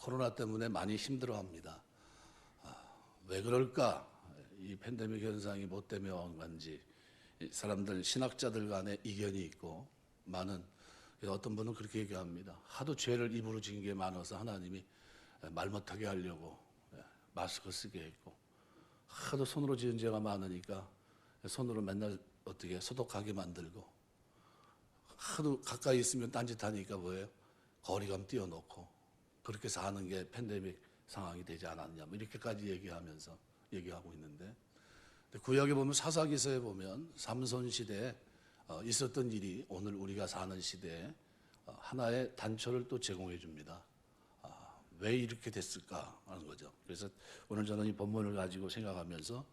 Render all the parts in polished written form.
코로나 때문에 많이 힘들어합니다. 왜 그럴까? 이 팬데믹 현상이 뭐 때문에 온 건지 사람들 신학자들 간에 이견이 있고 많은 어떤 분은 그렇게 얘기합니다. 하도 죄를 입으로 지은 게 많아서 하나님이 말 못하게 하려고 마스크 쓰게 했고 하도 손으로 지은 죄가 많으니까 손으로 맨날 어떻게 소독하게 만들고 하도 가까이 있으면 딴짓하니까 뭐예요? 거리감 띄워놓고 그렇게 사는 게 팬데믹 상황이 되지 않았냐 뭐 이렇게까지 얘기하고 있는데 구약에 보면 사사기서에 보면 삼손 시대에 있었던 일이 오늘 우리가 사는 시대에 하나의 단초를 또 제공해 줍니다. 왜 이렇게 됐을까 하는 거죠. 그래서 오늘 저는 이 본문을 가지고 생각하면서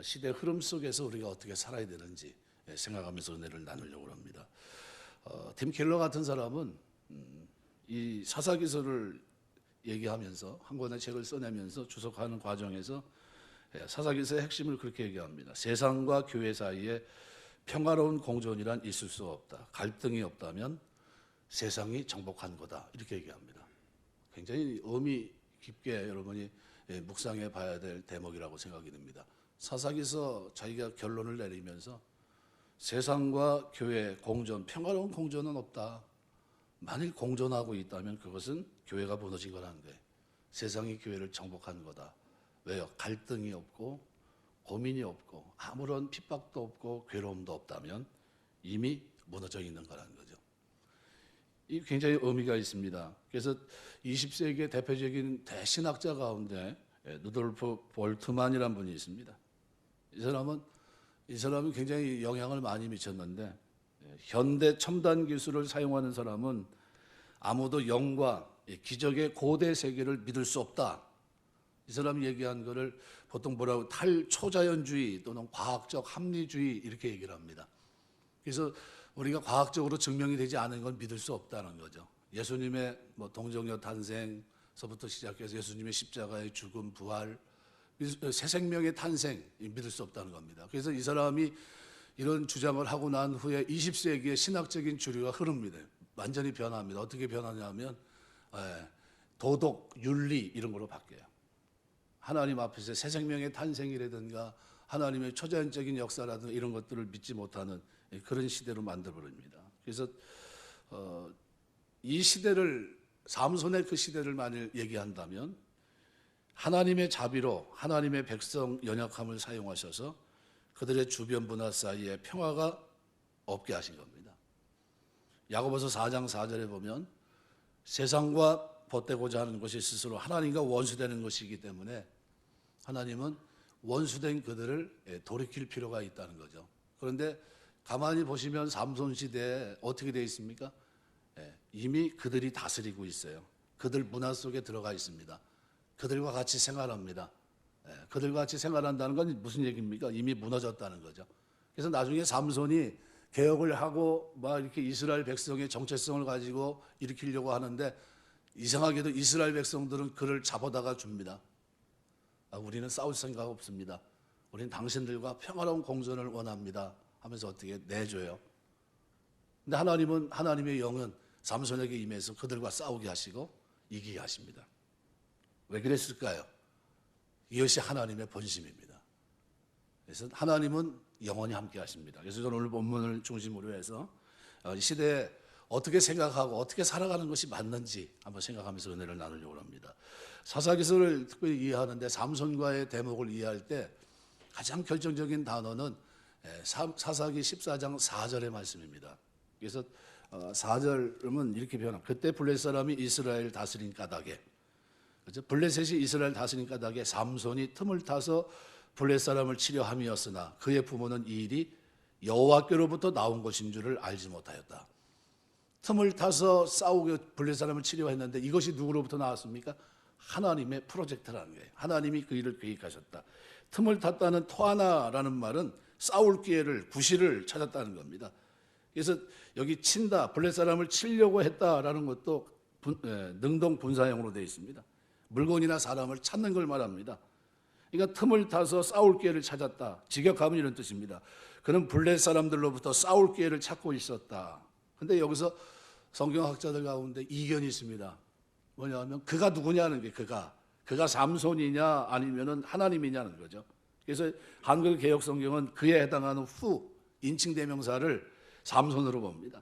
시대 흐름 속에서 우리가 어떻게 살아야 되는지 생각하면서 은혜를 나누려고 합니다. 팀 켈러 같은 사람은 이 사사기서를 얘기하면서 한 권의 책을 써내면서 주석하는 과정에서 사사기서의 핵심을 그렇게 얘기합니다. 세상과 교회 사이에 평화로운 공존이란 있을 수 없다. 갈등이 없다면 세상이 정복한 거다. 이렇게 얘기합니다. 굉장히 의미 깊게 여러분이 묵상해 봐야 될 대목이라고 생각이 됩니다. 사사기서 자기가 결론을 내리면서 세상과 교회 공존, 평화로운 공존은 없다. 만일 공존하고 있다면 그것은 교회가 무너진 거라는 거예요. 세상이 교회를 정복한 거다. 왜요? 갈등이 없고 고민이 없고 아무런 핍박도 없고 괴로움도 없다면 이미 무너져 있는 거라는 거죠. 이 굉장히 의미가 있습니다. 그래서 20세기의 대표적인 대신학자 가운데 루돌프 볼트만이라는 분이 있습니다. 이 사람은 굉장히 영향을 많이 미쳤는데 현대 첨단 기술을 사용하는 사람은 아무도 영과 기적의 고대 세계를 믿을 수 없다. 이 사람이 얘기한 거를 보통 뭐라고 탈초자연주의 또는 과학적 합리주의 이렇게 얘기를 합니다. 그래서 우리가 과학적으로 증명이 되지 않은 건 믿을 수 없다는 거죠. 예수님의 동정녀 탄생서부터 시작해서 예수님의 십자가의 죽음, 부활, 새 생명의 탄생 믿을 수 없다는 겁니다. 그래서 이 사람이 이런 주장을 하고 난 후에 20세기의 신학적인 주류가 흐릅니다. 완전히 변합니다. 어떻게 변하냐면 도덕, 윤리 이런 걸로 바뀌어요. 하나님 앞에서 새 생명의 탄생이라든가 하나님의 초자연적인 역사라든가 이런 것들을 믿지 못하는 그런 시대로 만들어버립니다. 그래서 이 시대를 삼손의 그 시대를 만일 얘기한다면 하나님의 자비로 하나님의 백성 연약함을 사용하셔서 그들의 주변 문화 사이에 평화가 없게 하신 겁니다. 야고보서 4장 4절에 보면 세상과 보태고자 하는 것이 스스로 하나님과 원수되는 것이기 때문에 하나님은 원수된 그들을 돌이킬 필요가 있다는 거죠. 그런데 가만히 보시면 삼손 시대에 어떻게 되어 있습니까? 이미 그들이 다스리고 있어요. 그들 문화 속에 들어가 있습니다. 그들과 같이 생활합니다. 그들과 같이 생활한다는 건 무슨 얘기입니까? 이미 무너졌다는 거죠. 그래서 나중에 삼손이 개혁을 하고 막 이렇게 이스라엘 백성의 정체성을 가지고 일으키려고 하는데 이상하게도 이스라엘 백성들은 그를 잡아다가 줍니다. 우리는 싸울 생각 없습니다. 우리는 당신들과 평화로운 공존을 원합니다. 하면서 어떻게 내줘요. 근데 하나님은 하나님의 영은 삼손에게 임해서 그들과 싸우게 하시고 이기게 하십니다. 왜 그랬을까요? 이것이 하나님의 본심입니다. 그래서 하나님은 영원히 함께 하십니다. 그래서 저는 오늘 본문을 중심으로 해서 이 시대에 어떻게 생각하고 어떻게 살아가는 것이 맞는지 한번 생각하면서 은혜를 나누려고 합니다. 사사기서를 특별히 이해하는데 삼손과의 대목을 이해할 때 가장 결정적인 단어는 사사기 14장 4절의 말씀입니다. 그래서 4절은 이렇게 표현합니다. 그때 블레셋 사람이 이스라엘 다스린 까닭에, 그렇죠? 블레셋이 이스라엘 다스린 까닭에 삼손이 틈을 타서 블레셋 사람을 치려 함이었으나 그의 부모는 이 일이 여호와께로부터 나온 것인 줄을 알지 못하였다. 틈을 타서 싸우고 블레셋 사람을 치려 했는데 이것이 누구로부터 나왔습니까? 하나님의 프로젝트라는 거예요. 하나님이 그 일을 계획하셨다. 틈을 탔다는 토하나라는 말은 싸울 기회를, 구실을 찾았다는 겁니다. 그래서 여기 친다, 블레셋 사람을 치려고 했다라는 것도 능동 분사형으로 되어 있습니다. 물건이나 사람을 찾는 걸 말합니다. 그러니까 틈을 타서 싸울 기회를 찾았다. 직역하면 이런 뜻입니다. 그는 블레셋 사람들로부터 싸울 기회를 찾고 있었다. 근데 여기서 성경학자들 가운데 이견이 있습니다. 뭐냐면 그가 누구냐는 게 그가 삼손이냐 아니면은 하나님이냐는 거죠. 그래서 한글 개역 성경은 그에 해당하는 후 인칭 대명사를 삼손으로 봅니다.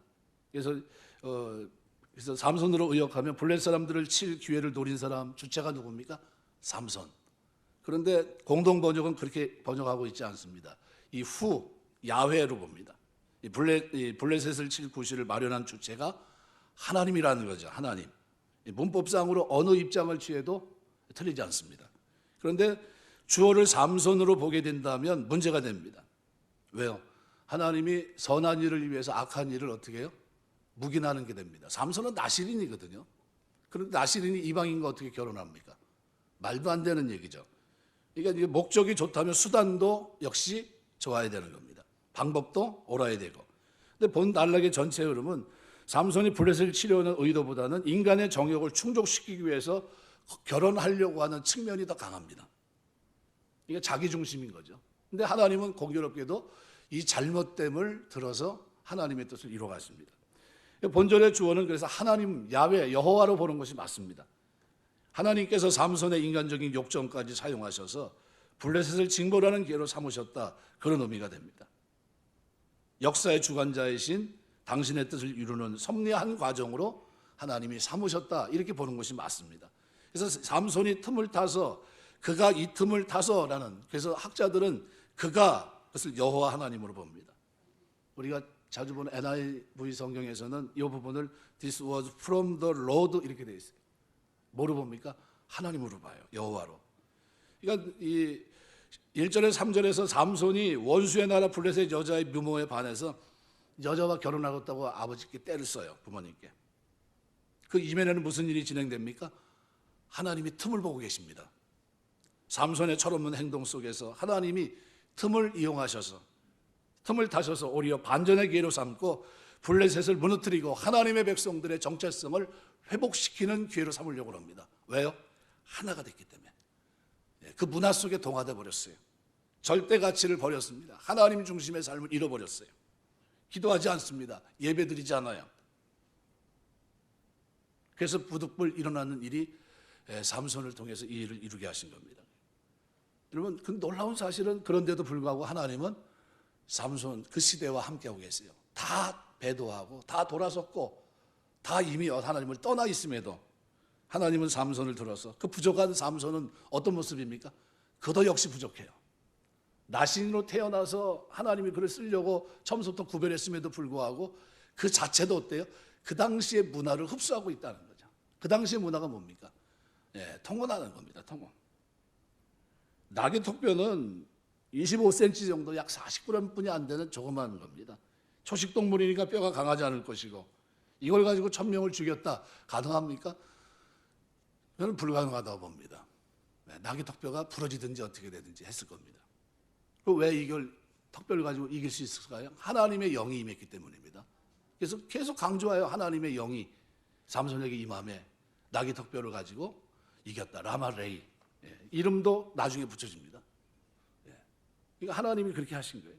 그래서 삼손으로 의역하면 블레셋 사람들을 칠 기회를 노린 사람 주체가 누굽니까? 삼손. 그런데 공동 번역은 그렇게 번역하고 있지 않습니다. 이 후 야훼로 봅니다. 이 블레셋을 칠 구실을 마련한 주체가 하나님이라는 거죠. 하나님. 문법상으로 어느 입장을 취해도 틀리지 않습니다. 그런데 주어를 삼손으로 보게 된다면 문제가 됩니다. 왜요? 하나님이 선한 일을 위해서 악한 일을 어떻게 해요? 묵인하는 게 됩니다. 삼손은 나실인이거든요. 그런데 나실인이 이방인과 어떻게 결혼합니까? 말도 안 되는 얘기죠. 그러니까 목적이 좋다면 수단도 역시 좋아야 되는 겁니다. 방법도 옳아야 되고. 근데 본 단락의 전체 흐름은 삼손이 블레셋을 치려는 의도보다는 인간의 정욕을 충족시키기 위해서 결혼하려고 하는 측면이 더 강합니다. 이게 자기 중심인 거죠. 근데 하나님은 공교롭게도 이 잘못됨을 들어서 하나님의 뜻을 이루어갔습니다. 본절의 주어는 그래서 하나님, 야훼, 여호와로 보는 것이 맞습니다. 하나님께서 삼손의 인간적인 욕정까지 사용하셔서 블레셋을 징벌하는 기회로 삼으셨다. 그런 의미가 됩니다. 역사의 주관자이신 당신의 뜻을 이루는 섭리한 과정으로 하나님이 삼으셨다. 이렇게 보는 것이 맞습니다. 그래서 삼손이 틈을 타서 그가 이 틈을 타서라는, 그래서 학자들은 그가 그것을 여호와 하나님으로 봅니다. 우리가 자주 보는 NIV 성경에서는 이 부분을 This was from the Lord 이렇게 되어 있어요. 뭐로 봅니까? 하나님으로 봐요. 여호와로. 그러니까 이 1절에 3절에서 삼손이 원수의 나라 블레셋 여자의 미모에 반해서 여자와 결혼하겠다고 아버지께 때를 써요. 부모님께. 그 이면에는 무슨 일이 진행됩니까? 하나님이 틈을 보고 계십니다. 삼손의 철없는 행동 속에서 하나님이 틈을 이용하셔서 틈을 타셔서 오히려 반전의 기회로 삼고 블레셋을 무너뜨리고 하나님의 백성들의 정체성을 회복시키는 기회로 삼으려고 합니다. 왜요? 하나가 됐기 때문에. 그 문화 속에 동화돼 버렸어요. 절대 가치를 버렸습니다. 하나님 중심의 삶을 잃어버렸어요. 기도하지 않습니다. 예배드리지 않아요. 그래서 부득불 일어나는 일이 삼손을 통해서 이 일을 이루게 하신 겁니다. 여러분, 그 놀라운 사실은 그런데도 불구하고 하나님은 삼손 그 시대와 함께하고 계세요. 다 배도하고 다 돌아섰고 다 이미 하나님을 떠나 있음에도 하나님은 삼손을 들어서 그 부족한 삼손은 어떤 모습입니까? 그도 역시 부족해요. 나신으로 태어나서 하나님이 그를 쓰려고 처음부터 구별했음에도 불구하고 그 자체도 어때요? 그 당시의 문화를 흡수하고 있다는 거죠. 그 당시의 문화가 뭡니까? 통혼하는 겁니다. 통혼. 낙의 턱뼈는 25cm 정도 약 40g뿐이 안 되는 조그마한 겁니다. 초식동물이니까 뼈가 강하지 않을 것이고 이걸 가지고 1000명을 죽였다. 가능합니까? 저는 불가능하다고 봅니다. 낙의 턱뼈가 부러지든지 어떻게 되든지 했을 겁니다. 왜 이걸 턱뼈를 가지고 이길 수 있을까요? 하나님의 영이 임했기 때문입니다. 그래서 계속 강조해요. 하나님의 영이 삼손에게 임함에 낙의 턱뼈를 가지고 이겼다. 라마레이. 이름도 나중에 붙여집니다. 그러니까 하나님이 그렇게 하신 거예요.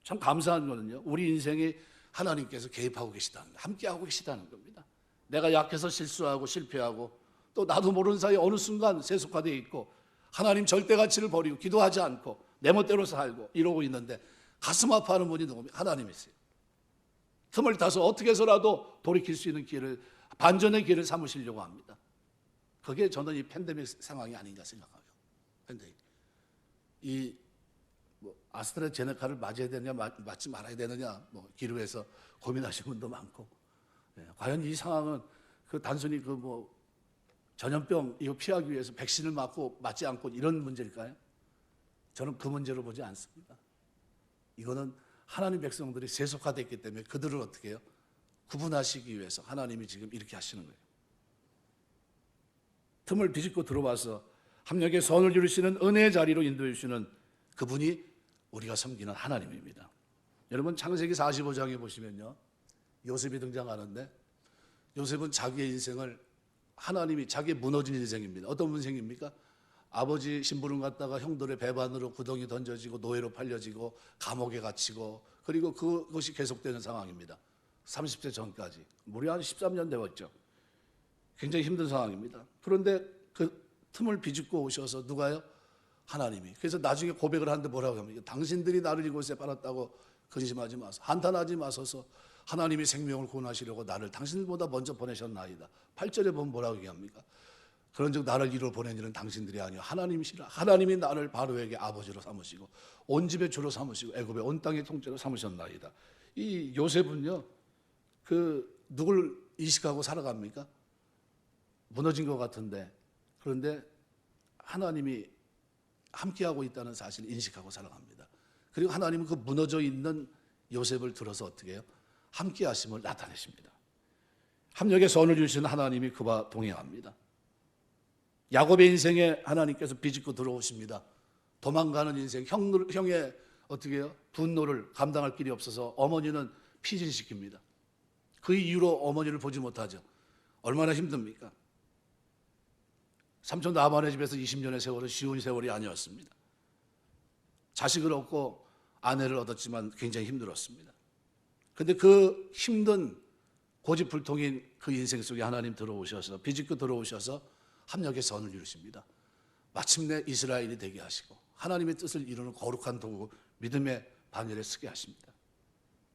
참 감사한 거는요. 우리 인생에 하나님께서 개입하고 계시다는, 함께하고 계시다는 겁니다. 내가 약해서 실수하고 실패하고 또 나도 모르는 사이에 어느 순간 세속화되어 있고 하나님 절대 가치를 버리고 기도하지 않고 내 멋대로 살고 이러고 있는데 가슴 아파하는 분이 누굽니까? 하나님이세요. 틈을 타서 어떻게 해서라도 돌이킬 수 있는 기회를, 반전의 기회를 삼으시려고 합니다. 그게 저는 이 팬데믹 상황이 아닌가 생각해요. 팬데믹. 아스트라제네카를 맞아야 되느냐 맞지 말아야 되느냐 기류에서 고민하시는 분도 많고, 과연 이 상황은 그 단순히 전염병 이거 피하기 위해서 백신을 맞지 않고 이런 문제일까요? 저는 그 문제로 보지 않습니다. 이거는 하나님 백성들이 세속화됐기 때문에 그들을 어떻게 해요? 구분하시기 위해서 하나님이 지금 이렇게 하시는 거예요. 틈을 비집고 들어와서 합력의 선을 이루시는 은혜의 자리로 인도해 주시는 그분이 우리가 섬기는 하나님입니다. 여러분 창세기 45장에 보시면요, 요셉이 등장하는데 요셉은 자기의 인생을 하나님이 자기의 무너진 인생입니다. 어떤 인생입니까? 아버지 심부름 갔다가 형들의 배반으로 구덩이 던져지고 노예로 팔려지고 감옥에 갇히고 그리고 그것이 계속되는 상황입니다. 30세 전까지 무려 한 13년 되었죠. 굉장히 힘든 상황입니다. 그런데 그 틈을 비집고 오셔서 누가요? 하나님이. 그래서 나중에 고백을 하는데 뭐라고 합니까? 당신들이 나를 이곳에 팔았다고 근심하지 마소. 한탄하지 마소서. 하나님이 생명을 구원하시려고 나를 당신들보다 먼저 보내셨나이다. 8절에 보면 뭐라고 얘기합니까? 그런즉 나를 이로 보낸 이는 당신들이 아니요 하나님이시라. 하나님이 나를 바로에게 아버지로 삼으시고 온 집의 주로 삼으시고 애굽의 온 땅의 통째로 삼으셨나이다. 이 요셉은요, 그 누굴 이식하고 살아갑니까? 무너진 것 같은데, 그런데 하나님이 함께하고 있다는 사실을 인식하고 살아갑니다. 그리고 하나님은 그 무너져 있는 요셉을 들어서 어떻게 해요? 함께하심을 나타내십니다. 합력의 선을 주시는 하나님이 그와 동행합니다. 야곱의 인생에 하나님께서 비집고 들어오십니다. 도망가는 인생, 형의 어떻게 해요? 분노를 감당할 길이 없어서 어머니는 피신시킵니다. 그 이유로 어머니를 보지 못하죠. 얼마나 힘듭니까? 삼촌 라반의 집에서 20년의 세월은 쉬운 세월이 아니었습니다. 자식을 얻고 아내를 얻었지만 굉장히 힘들었습니다. 그런데 그 힘든 고집불통인 그 인생 속에 하나님 들어오셔서 비집고 들어오셔서 합력의 선을 이루십니다. 마침내 이스라엘이 되게 하시고 하나님의 뜻을 이루는 거룩한 도구 믿음의 반열에 서게 하십니다.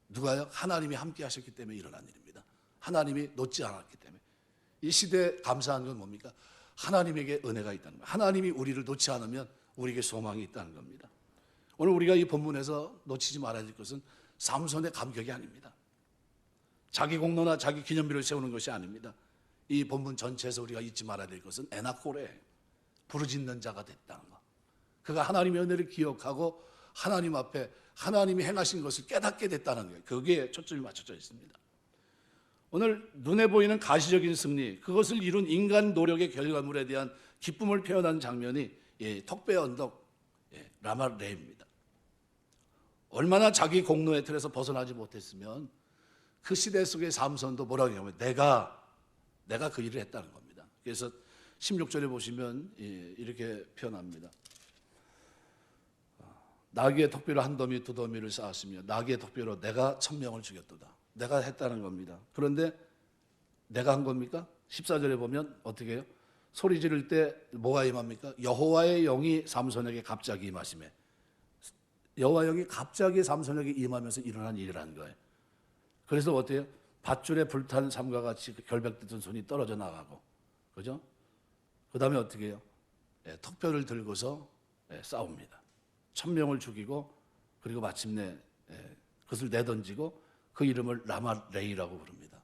누가요? 하나님이 함께 하셨기 때문에 일어난 일입니다. 하나님이 놓지 않았기 때문에. 이 시대에 감사한 건 뭡니까? 하나님에게 은혜가 있다는 거예요. 하나님이 우리를 놓지 않으면 우리에게 소망이 있다는 겁니다. 오늘 우리가 이 본문에서 놓치지 말아야 될 것은 삼손의 감격이 아닙니다. 자기 공로나 자기 기념비를 세우는 것이 아닙니다. 이 본문 전체에서 우리가 잊지 말아야 될 것은 에나콜에 부르짖는 자가 됐다는 것. 그가 하나님의 은혜를 기억하고 하나님 앞에 하나님이 행하신 것을 깨닫게 됐다는 거예요. 거기에 초점이 맞춰져 있습니다. 오늘 눈에 보이는 가시적인 승리, 그것을 이룬 인간 노력의 결과물에 대한 기쁨을 표현한 장면이 턱배 언덕 라말레입니다. 얼마나 자기 공로의 틀에서 벗어나지 못했으면 그 시대 속의 삼손도 뭐라고 하냐면 내가 그 일을 했다는 겁니다. 그래서 16절에 보시면 이렇게 표현합니다. 나귀의 턱뼈로 한 더미 두 더미를 쌓았으며 나귀의 턱뼈로 내가 1000명을 죽였도다. 내가 했다는 겁니다. 그런데 내가 한 겁니까? 14절에 보면 어떻게 해요? 소리 지를 때 뭐가 임합니까? 여호와의 영이 삼손에게 갑자기 임하시매. 여호와의 영이 갑자기 삼손에게 임하면서 일어난 일이라는 거예요. 그래서 어때요? 밧줄에 불탄 삶과 같이 결백됐던 손이 떨어져 나가고, 그죠? 그 다음에 어떻게 해요? 턱뼈를 들고서 싸웁니다. 1000명을 죽이고, 그리고 마침내 그것을 내던지고 그 이름을 라말레이라고 부릅니다.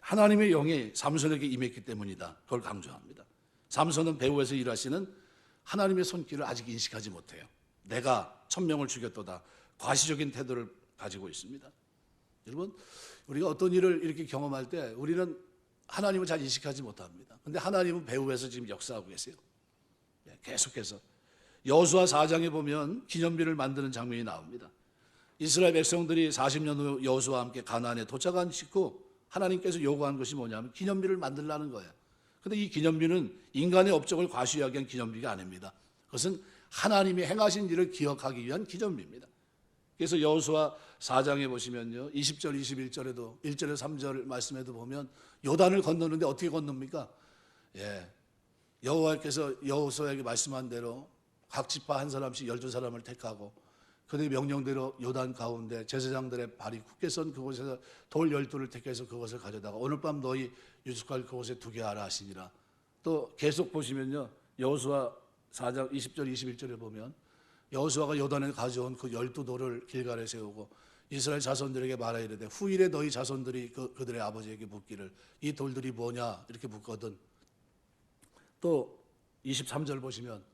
하나님의 영이 삼손에게 임했기 때문이다. 그걸 강조합니다. 삼손은 배후에서 일하시는 하나님의 손길을 아직 인식하지 못해요. 내가 1000명을 죽였도다. 과시적인 태도를 가지고 있습니다. 여러분, 우리가 어떤 일을 이렇게 경험할 때 우리는 하나님을 잘 인식하지 못합니다. 그런데 하나님은 배후에서 지금 역사하고 계세요. 계속해서 여호수아 4장에 보면 기념비를 만드는 장면이 나옵니다. 이스라엘 백성들이 40년 후 여호수아와 함께 가나안에 도착한 직후 하나님께서 요구한 것이 뭐냐면 기념비를 만들라는 거예요. 그런데 이 기념비는 인간의 업적을 과시하기 위한 기념비가 아닙니다. 그것은 하나님이 행하신 일을 기억하기 위한 기념비입니다. 그래서 여호수아 4장에 보시면요, 20절, 21절에도 1절에 3절 말씀에도 보면 요단을 건너는데 어떻게 건넙니까? 여호와께서 여호수아에게 말씀한 대로 각 지파 한 사람씩 12사람을 택하고 그들의 명령대로 요단 가운데 제사장들의 발이 굳게 선 그곳에서 돌 12를 택해서 그것을 가져다가 오늘 밤 너희 유숙할 그곳에 두게 하라 하시니라. 또 계속 보시면요, 여호수아 4장 20절 21절에 보면 여호수아가 요단에 가져온 그 12돌을 길갈에 세우고 이스라엘 자손들에게 말하 이르되 후일에 너희 자손들이 그들의 아버지에게 묻기를 이 돌들이 뭐냐 이렇게 묻거든. 또 23절 보시면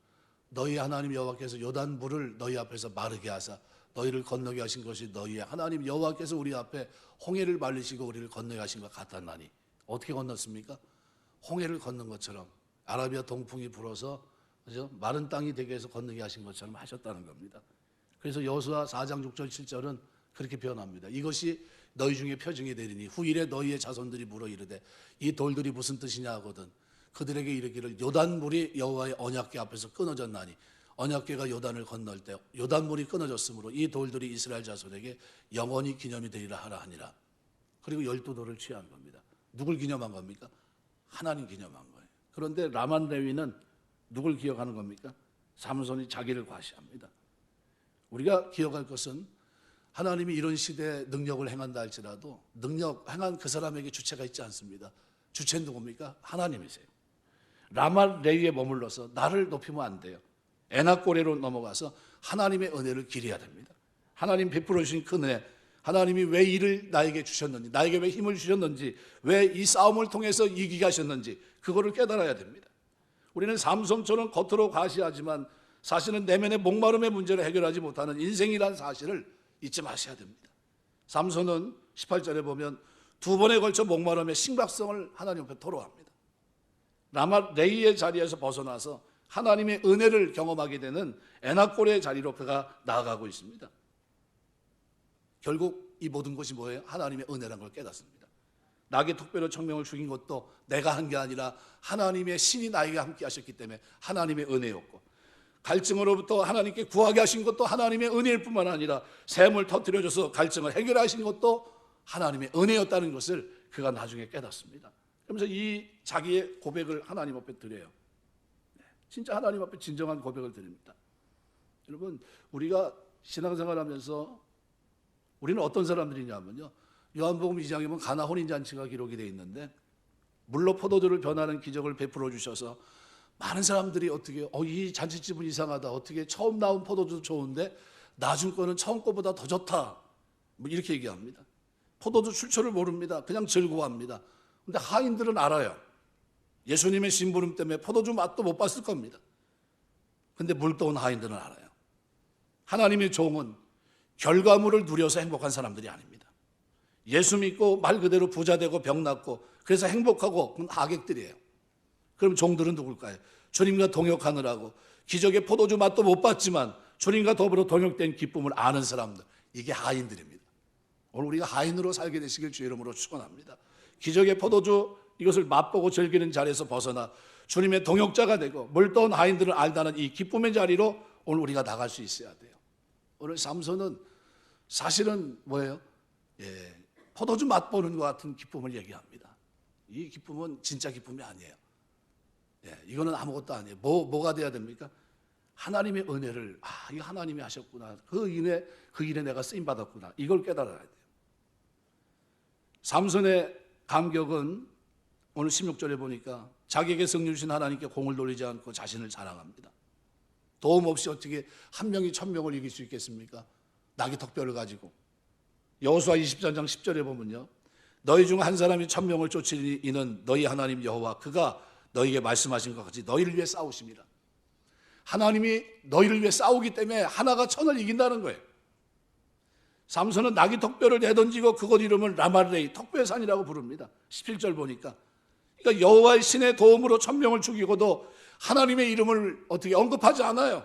너희 하나님 여호와께서 요단 물을 너희 앞에서 마르게 하사 너희를 건너게 하신 것이 너희의 하나님 여호와께서 우리 앞에 홍해를 말리시고 우리를 건너게 하신 것 같았나니. 어떻게 건넜습니까? 홍해를 건넌 것처럼 아라비아 동풍이 불어서, 그죠? 마른 땅이 되게 해서 건너게 하신 것처럼 하셨다는 겁니다. 그래서 여호수아 4장 6절 7절은 그렇게 표현합니다. 이것이 너희 중에 표징이 되리니 후일에 너희의 자손들이 물어 이르되 이 돌들이 무슨 뜻이냐 하거든 그들에게 이르기를 요단물이 여호와의 언약궤 앞에서 끊어졌나니 언약궤가 요단을 건널 때 요단물이 끊어졌으므로 이 돌들이 이스라엘 자손에게 영원히 기념이 되리라 하라 하니라. 그리고 12돌을 취한 겁니다. 누굴 기념한 겁니까? 하나님 기념한 거예요. 그런데 라만 레위는 누굴 기억하는 겁니까? 삼손이 자기를 과시합니다. 우리가 기억할 것은 하나님이 이런 시대에 능력을 행한다 할지라도 능력 행한 그 사람에게 주체가 있지 않습니다. 주체는 누굽니까? 하나님이세요. 라마 레위에 머물러서 나를 높이면 안 돼요. 에나꼬레로 넘어가서 하나님의 은혜를 기려야 됩니다. 하나님 베풀어 주신 그 은혜, 하나님이 왜 이를 나에게 주셨는지, 나에게 왜 힘을 주셨는지, 왜 이 싸움을 통해서 이기게 하셨는지 그거를 깨달아야 됩니다. 우리는 삼손처럼 겉으로 과시하지만 사실은 내면의 목마름의 문제를 해결하지 못하는 인생이라는 사실을 잊지 마셔야 됩니다. 삼손은 18절에 보면 두 번에 걸쳐 목마름의 심각성을 하나님 앞에 토로합니다. 라마 레이의 자리에서 벗어나서 하나님의 은혜를 경험하게 되는 에나꼬레의 자리로 그가 나아가고 있습니다. 결국 이 모든 것이 뭐예요? 하나님의 은혜라는 걸 깨닫습니다. 나에게 특별히 청명을 주긴 것도 내가 한 게 아니라 하나님의 신이 나에게 함께 하셨기 때문에 하나님의 은혜였고, 갈증으로부터 하나님께 구하게 하신 것도 하나님의 은혜일 뿐만 아니라 샘을 터뜨려줘서 갈증을 해결하신 것도 하나님의 은혜였다는 것을 그가 나중에 깨닫습니다. 그러면서 이 자기의 고백을 하나님 앞에 드려요. 진짜 하나님 앞에 진정한 고백을 드립니다. 여러분, 우리가 신앙생활하면서 우리는 어떤 사람들이냐면요, 요한복음 2장에 보면 가나 혼인잔치가 기록이 되어 있는데 물로 포도주를 변하는 기적을 베풀어 주셔서 많은 사람들이 어떻게 이 잔치집은 이상하다, 어떻게 처음 나온 포도주도 좋은데 나중 거는 처음 거보다 더 좋다, 뭐 이렇게 얘기합니다. 포도주 출처를 모릅니다. 그냥 즐거워합니다. 근데 하인들은 알아요. 예수님의 심부름 때문에 포도주 맛도 못 봤을 겁니다. 근데 물떠온 하인들은 알아요. 하나님의 종은 결과물을 누려서 행복한 사람들이 아닙니다. 예수 믿고 말 그대로 부자 되고 병 낫고 그래서 행복하고 그건 하객들이에요. 그럼 종들은 누굴까요? 주님과 동역하느라고 기적의 포도주 맛도 못 봤지만 주님과 더불어 동역된 기쁨을 아는 사람들, 이게 하인들입니다. 오늘 우리가 하인으로 살게 되시길 주의 이름으로 축원합니다. 기적의 포도주 이것을 맛보고 즐기는 자리에서 벗어나 주님의 동역자가 되고 물떠온 하인들을 알다는 이 기쁨의 자리로 오늘 우리가 나갈 수 있어야 돼요. 오늘 삼손은 사실은 뭐예요? 포도주 맛보는 것 같은 기쁨을 얘기합니다. 이 기쁨은 진짜 기쁨이 아니에요. 이거는 아무것도 아니에요. 뭐가 돼야 됩니까? 하나님의 은혜를, 이거 하나님이 하셨구나, 그 일에 내가 쓰임 받았구나, 이걸 깨달아야 돼요. 삼손의 감격은 오늘 16절에 보니까 자기에게 승리 주신 하나님께 공을 돌리지 않고 자신을 자랑합니다. 도움 없이 어떻게 한 명이 1000명을 이길 수 있겠습니까? 낙이 턱뼈를 가지고. 여호수아 24장 10절에 보면요, 너희 중 한 사람이 1000명을 쫓으니 이는 너희 하나님 여호와 그가 너희에게 말씀하신 것 같이 너희를 위해 싸우십니다. 하나님이 너희를 위해 싸우기 때문에 하나가 1000을 이긴다는 거예요. 삼손은 낙이 턱뼈를 내던지고 그곳 이름을 라말레이, 턱뼈의 산이라고 부릅니다. 17절 보니까, 그러니까 여호와의 신의 도움으로 1000명을 죽이고도 하나님의 이름을 어떻게 언급하지 않아요.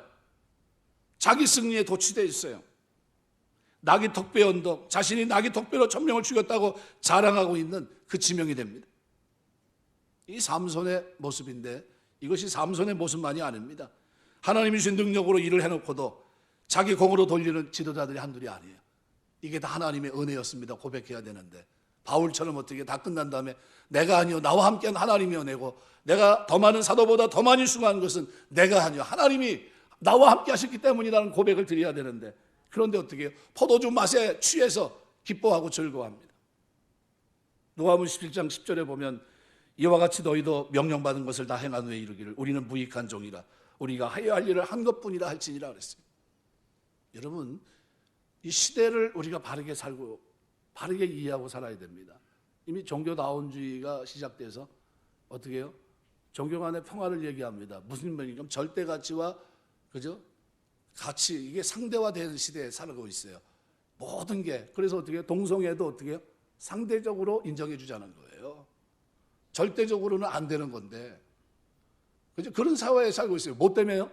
자기 승리에 도취되어 있어요. 낙이 턱뼈 언덕, 자신이 낙이 턱뼈로 1000명을 죽였다고 자랑하고 있는 그 지명이 됩니다. 이 삼손의 모습인데 이것이 삼손의 모습만이 아닙니다. 하나님이 주신 능력으로 일을 해놓고도 자기 공으로 돌리는 지도자들이 한둘이 아니에요. 이게 다 하나님의 은혜였습니다. 고백해야 되는데 바울처럼 어떻게 다 끝난 다음에 내가 아니요 나와 함께한 하나님이 은혜고, 내가 더 많은 사도보다 더 많이 수고한 것은 내가 아니요 하나님이 나와 함께 하셨기 때문이라는 고백을 드려야 되는데, 그런데 어떻게 해요? 포도주 맛에 취해서 기뻐하고 즐거워합니다. 누가복음 17장 10절에 보면 이와 같이 너희도 명령받은 것을 다 행한 후에 이르기를 우리는 무익한 종이라 우리가 하여야 할 일을 한 것뿐이라 할지니라 그랬어요. 여러분, 이 시대를 우리가 바르게 살고 바르게 이해하고 살아야 됩니다. 이미 종교다원주의가 시작돼서 어떻게 해요? 종교 간의 평화를 얘기합니다. 무슨 말이냐면 절대 가치와 그죠? 가치, 이게 상대화되는 시대에 살고 있어요. 모든 게. 그래서 어떻게 해요? 동성애도 어떻게 해요? 상대적으로 인정해 주자는 거예요. 절대적으로는 안 되는 건데, 그죠? 그런 사회에 살고 있어요. 뭐 때문에요?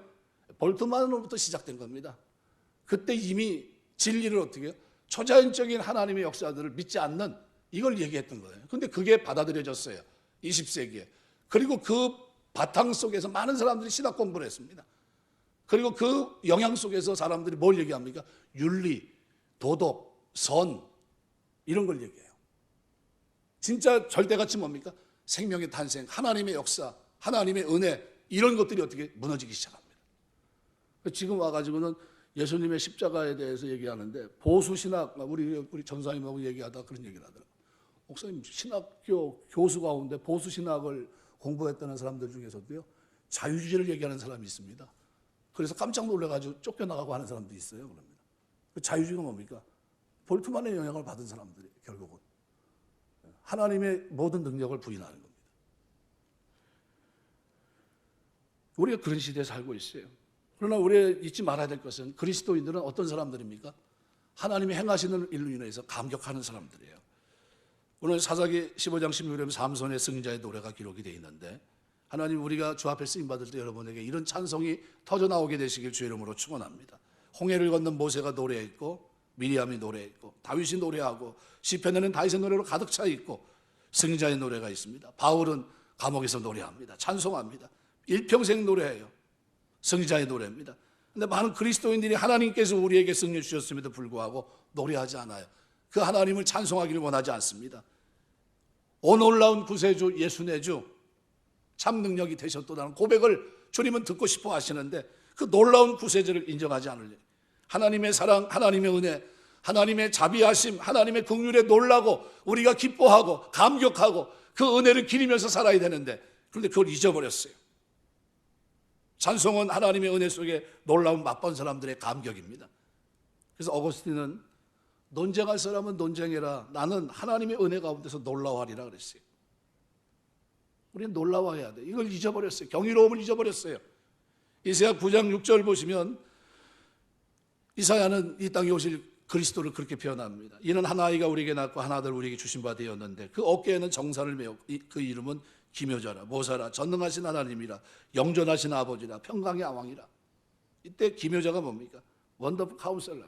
볼트만으로부터 시작된 겁니다. 그때 이미 진리를 어떻게 해요? 초자연적인 하나님의 역사들을 믿지 않는 이걸 얘기했던 거예요. 근데 그게 받아들여졌어요. 20세기에. 그리고 그 바탕 속에서 많은 사람들이 신학 공부를 했습니다. 그리고 그 영향 속에서 사람들이 뭘 얘기합니까? 윤리, 도덕, 선, 이런 걸 얘기해요. 진짜 절대가치 뭡니까? 생명의 탄생, 하나님의 역사, 하나님의 은혜, 이런 것들이 어떻게 무너지기 시작합니다. 지금 와가지고는 예수님의 십자가에 대해서 얘기하는데 보수신학, 우리 전사님하고 얘기하다 그런 얘기를 하더라고요. 목사님, 신학교 교수 가운데 보수신학을 공부했다는 사람들 중에서도요, 자유주의를 얘기하는 사람이 있습니다. 그래서 깜짝 놀라가지고 쫓겨나가고 하는 사람도 있어요. 그럽니다. 자유주의가 뭡니까? 볼트만의 영향을 받은 사람들이 결국은 하나님의 모든 능력을 부인하는 겁니다. 우리가 그런 시대에 살고 있어요. 그러나 우리가 잊지 말아야 될 것은 그리스도인들은 어떤 사람들입니까? 하나님이 행하시는 일로 인해서 감격하는 사람들이에요. 오늘 사사기 15장 16절에 삼손의 승자의 노래가 기록이 되어 있는데, 하나님, 우리가 주 앞에 쓰임받을 때 여러분에게 이런 찬송이 터져나오게 되시길 주의 이름으로 축원합니다. 홍해를 건넌 모세가 노래했고, 미리암이 노래했고, 다윗이 노래하고, 시편에는 다윗의 노래로 가득 차 있고, 승자의 노래가 있습니다. 바울은 감옥에서 노래합니다. 찬송합니다. 일평생 노래해요. 승자의 노래입니다. 그런데 많은 그리스도인들이 하나님께서 우리에게 승리 주셨음에도 불구하고 노래하지 않아요. 그 하나님을 찬송하기를 원하지 않습니다. 오 놀라운 구세주 예수 내 주 참 능력이 되셨도다는 고백을 주님은 듣고 싶어 하시는데, 그 놀라운 구세주를 인정하지 않으려 하나님의 사랑, 하나님의 은혜, 하나님의 자비하심, 하나님의 긍휼에 놀라고 우리가 기뻐하고 감격하고 그 은혜를 기리면서 살아야 되는데, 그런데 그걸 잊어버렸어요. 찬송은 하나님의 은혜 속에 놀라운 맛본 사람들의 감격입니다. 그래서 어거스틴은 논쟁할 사람은 논쟁해라, 나는 하나님의 은혜 가운데서 놀라워하리라 그랬어요. 우리는 놀라워해야 돼. 이걸 잊어버렸어요. 경이로움을 잊어버렸어요. 이사야 9장 6절 보시면 이사야는 이 땅에 오실 그리스도를 그렇게 표현합니다. 이는 한 아이가 우리에게 낳고 한 아들 우리에게 주신 바 되었는데 그 어깨에는 정사를 메었고 그 이름은 기묘자라, 모사라, 전능하신 하나님이라, 영존하신 아버지라, 평강의 왕이라. 이때 기묘자가 뭡니까? 원더풀 카운셀러.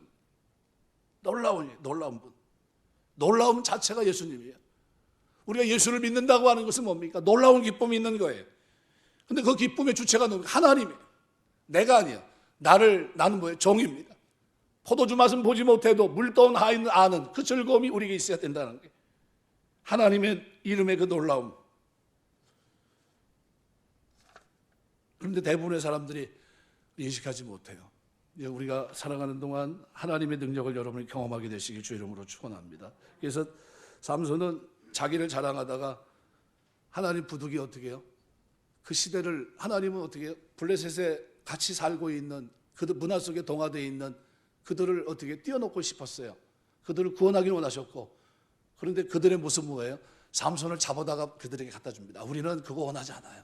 놀라운 분. 놀라움 자체가 예수님이에요. 우리가 예수를 믿는다고 하는 것은 뭡니까? 놀라운 기쁨이 있는 거예요. 근데 그 기쁨의 주체가 누구예요? 하나님이에요. 내가 아니야. 나는 뭐예요? 종입니다. 포도주 맛은 보지 못해도 물떠온 하인은 아는 그 즐거움이 우리에게 있어야 된다는 거예요. 하나님의 이름의 그 놀라움. 그런데 대부분의 사람들이 인식하지 못해요. 우리가 살아가는 동안 하나님의 능력을 여러분이 경험하게 되시길 주 이름으로 축원합니다. 그래서 삼손은 자기를 자랑하다가 하나님 부득이 어떻게 해요? 그 시대를 하나님은 어떻게 해요? 블레셋에 같이 살고 있는 그들 문화 속에 동화되어 있는 그들을 어떻게 띄워놓고 싶었어요. 그들을 구원하기를 원하셨고, 그런데 그들의 모습은 뭐예요? 삼손을 잡아다가 그들에게 갖다 줍니다. 우리는 그거 원하지 않아요.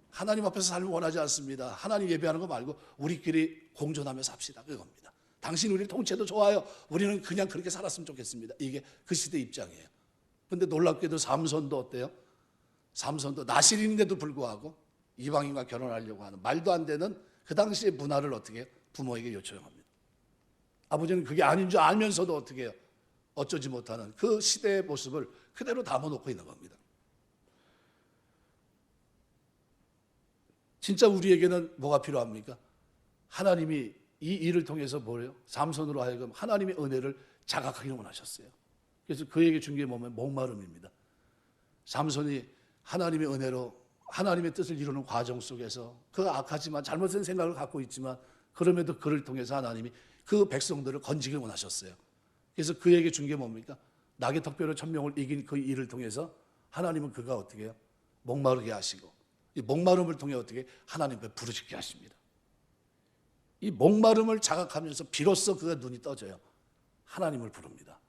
하나님 앞에서 삶을 원하지 않습니다. 하나님 예배하는 거 말고 우리끼리 공존하며 삽시다. 그겁니다. 당신 우리 통치해도 좋아요. 우리는 그냥 그렇게 살았으면 좋겠습니다. 이게 그 시대 입장이에요. 그런데 놀랍게도 삼손도 어때요? 삼손도 나실인데도 불구하고 이방인과 결혼하려고 하는 말도 안 되는 그 당시의 문화를 어떻게 해요? 부모에게 요청합니다. 아버지는 그게 아닌 줄 알면서도 어떻게 해요? 어쩌지 못하는 그 시대의 모습을 그대로 담아놓고 있는 겁니다. 진짜 우리에게는 뭐가 필요합니까? 하나님이 이 일을 통해서 뭐예요? 삼손으로 하여금 하나님의 은혜를 자각하기를 원하셨어요. 그래서 그에게 준 게 뭐냐면 목마름입니다. 삼손이 하나님의 은혜로 하나님의 뜻을 이루는 과정 속에서 그 악하지만 잘못된 생각을 갖고 있지만 그럼에도 그를 통해서 하나님이 그 백성들을 건지길 원하셨어요. 그래서 그에게 준 게 뭡니까? 낙의 턱뼈로 천명을 이긴 그 일을 통해서 하나님은 그가 어떻게 해요? 목마르게 하시고 이 목마름을 통해 어떻게 하나님께 부르짖게 하십니다. 이 목마름을 자각하면서 비로소 그가 눈이 떠져요. 하나님을 부릅니다.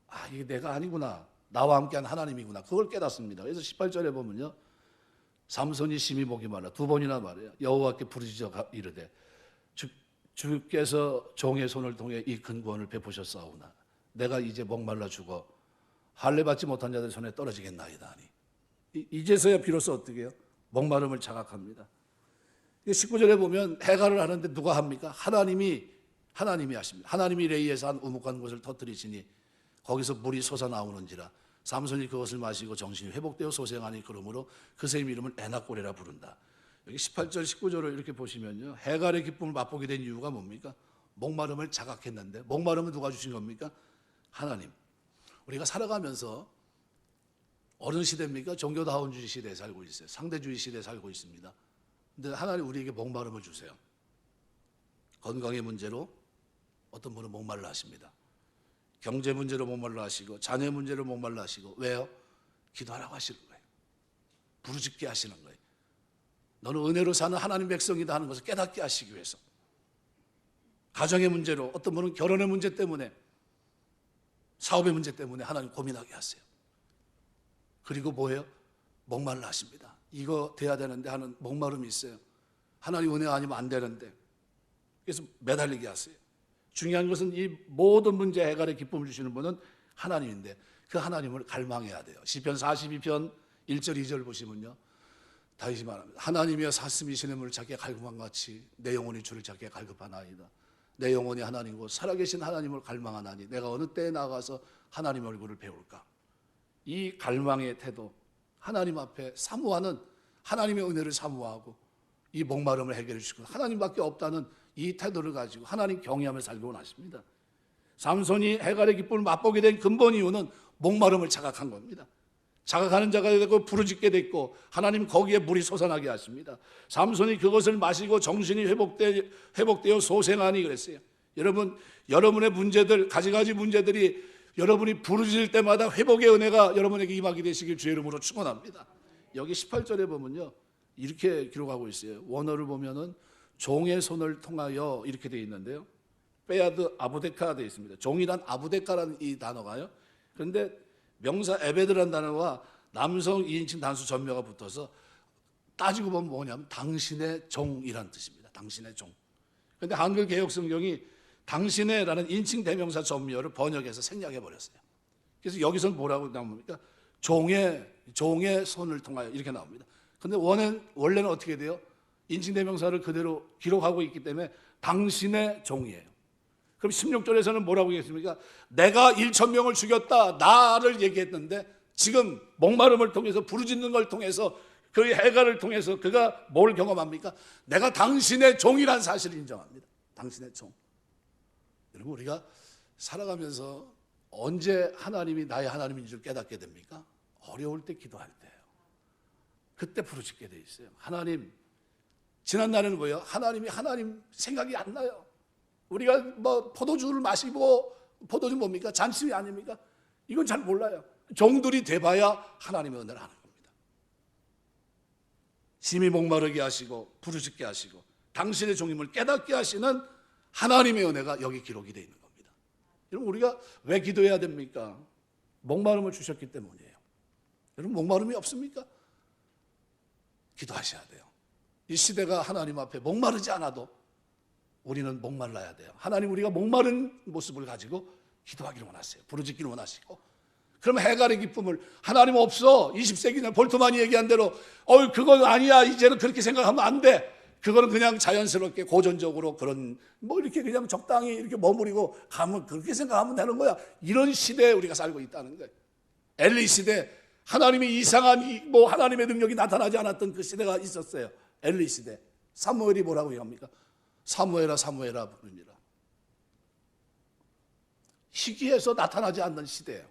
아, 이게 내가 아니구나. 나와 함께한 하나님이구나. 그걸 깨닫습니다. 그래서 18절에 보면요, 삼손이 심히 목이 말라 두 번이나 말해요. 여호와께 부르짖어 이르되 주께서 종의 손을 통해 이 큰 구원을 베푸셨사오나 내가 이제 목말라 죽어 할례 받지 못한 자들 손에 떨어지겠나이다 하니, 이제서야 비로소 어떻게 해요? 목마름을 자각합니다. 19절에 보면 해갈을 하는데 누가 합니까? 하나님이 하십니다. 하나님이 레이에서 한 우묵한 곳을 터뜨리시니 거기서 물이 솟아나오는지라 삼손이 그것을 마시고 정신이 회복되어 소생하니 그러므로 그 샘 이름을 에낙고레라 부른다. 여기 18절 19절을 이렇게 보시면요, 해갈의 기쁨을 맛보게 된 이유가 뭡니까? 목마름을 자각했는데, 목마름은 누가 주신 겁니까? 하나님. 우리가 살아가면서 어느 시대입니까? 종교다원주의 시대에 살고 있어요. 상대주의 시대에 살고 있습니다. 근데 하나님 우리에게 목마름을 주세요. 건강의 문제로 어떤 분은 목말라 하십니다. 경제 문제로 목말라 하시고 자녀 문제로 목말라 하시고. 왜요? 기도하라고 하시는 거예요. 부르짖게 하시는 거예요. 너는 은혜로 사는 하나님 백성이다 하는 것을 깨닫게 하시기 위해서. 가정의 문제로, 어떤 분은 결혼의 문제 때문에, 사업의 문제 때문에 하나님 고민하게 하세요. 그리고 뭐예요? 목말라 하십니다. 이거 돼야 되는데 하는 목마름이 있어요. 하나님 은혜 아니면 안 되는데. 그래서 매달리게 하세요. 중요한 것은 이 모든 문제 해결의 기쁨을 주시는 분은 하나님인데 그 하나님을 갈망해야 돼요. 시편 42편 1절 2절 보시면요, 다윗이 말합니다. 하나님이여 사슴이 시냇물을 찾기에 갈급한 같이 내 영혼이 주를 찾기에 갈급하나이다. 내 영혼이 하나님과 살아계신 하나님을 갈망하나니 내가 어느 때에 나가서 하나님 얼굴을 배울까. 이 갈망의 태도, 하나님 앞에 사모하는, 하나님의 은혜를 사모하고 이 목마름을 해결해 주시고 하나님밖에 없다는 이 태도를 가지고 하나님 경외하며 살기 원하십니다. 삼손이 해갈의 기쁨을 맛보게 된 근본 이유는 목마름을 자각한 겁니다. 자각하는 자가 되고 부르짖게 됐고 하나님 거기에 물이 솟아나게 하십니다. 삼손이 그것을 마시고 정신이 회복되어 소생하니 그랬어요. 여러분, 여러분의 문제들, 가지가지 문제들이 여러분이 부르짖을 때마다 회복의 은혜가 여러분에게 임하게 되시길 주의 이름으로 축원합니다. 여기 18절에 보면요, 이렇게 기록하고 있어요. 원어를 보면은 종의 손을 통하여 이렇게 되어 있는데요, 빼야드 아부데카가 되어 있습니다. 종이란 아부데카라는 이 단어가요, 그런데 명사 에베드라는 단어와 남성 2인칭 단수 전묘가 붙어서 따지고 보면 뭐냐면 당신의 종이라는 뜻입니다. 당신의 종. 그런데 한글 개혁 성경이 당신의라는 인칭 대명사 전묘를 번역해서 생략해 버렸어요. 그래서 여기서는 뭐라고 나옵니까? 종의 손을 통하여 이렇게 나옵니다. 그런데 원래는 어떻게 돼요? 인칭 대명사를 그대로 기록하고 있기 때문에 당신의 종이에요. 그럼 16절에서는 뭐라고 얘기했습니까? 내가 1,000명을 죽였다, 나를 얘기했는데 지금 목마름을 통해서 부르짖는 걸 통해서 그 해갈을 통해서 그가 뭘 경험합니까? 내가 당신의 종이라는 사실을 인정합니다. 당신의 종. 여러분, 우리가 살아가면서 언제 하나님이 나의 하나님인 줄 깨닫게 됩니까? 어려울 때 기도할 때예요. 그때 부르짖게 돼 있어요. 하나님, 지난날에는 뭐예요? 하나님 생각이 안 나요. 우리가 뭐 포도주를 마시고, 포도주 뭡니까? 잔치이 아닙니까? 이건 잘 몰라요. 종들이 돼봐야 하나님의 은혜를 하는 겁니다. 심히 목마르게 하시고 부르짖게 하시고 당신의 종임을 깨닫게 하시는 하나님의 은혜가 여기 기록이 되어 있는 겁니다. 여러분, 우리가 왜 기도해야 됩니까? 목마름을 주셨기 때문이에요. 여러분, 목마름이 없습니까? 기도하셔야 돼요. 이 시대가 하나님 앞에 목마르지 않아도 우리는 목말라야 돼요. 하나님, 우리가 목마른 모습을 가지고 기도하기를 원하세요. 부르짖기를 원하시고. 그럼 해갈의 기쁨을, 하나님 없어, 20세기는 볼트만이 얘기한 대로 그건 아니야, 이제는 그렇게 생각하면 안 돼. 그거는 그냥 자연스럽게 고전적으로 그런 뭐 이렇게 그냥 적당히 이렇게 머무르고 가면 그렇게 생각하면 되는 거야. 이런 시대에 우리가 살고 있다는 거예요. 엘리 시대, 하나님의 이상한 뭐 하나님의 능력이 나타나지 않았던 그 시대가 있었어요. 엘리 시대. 사무엘이 뭐라고 얘기합니까? 사무엘아 사무엘아 부릅니다. 희귀해서 나타나지 않는 시대예요.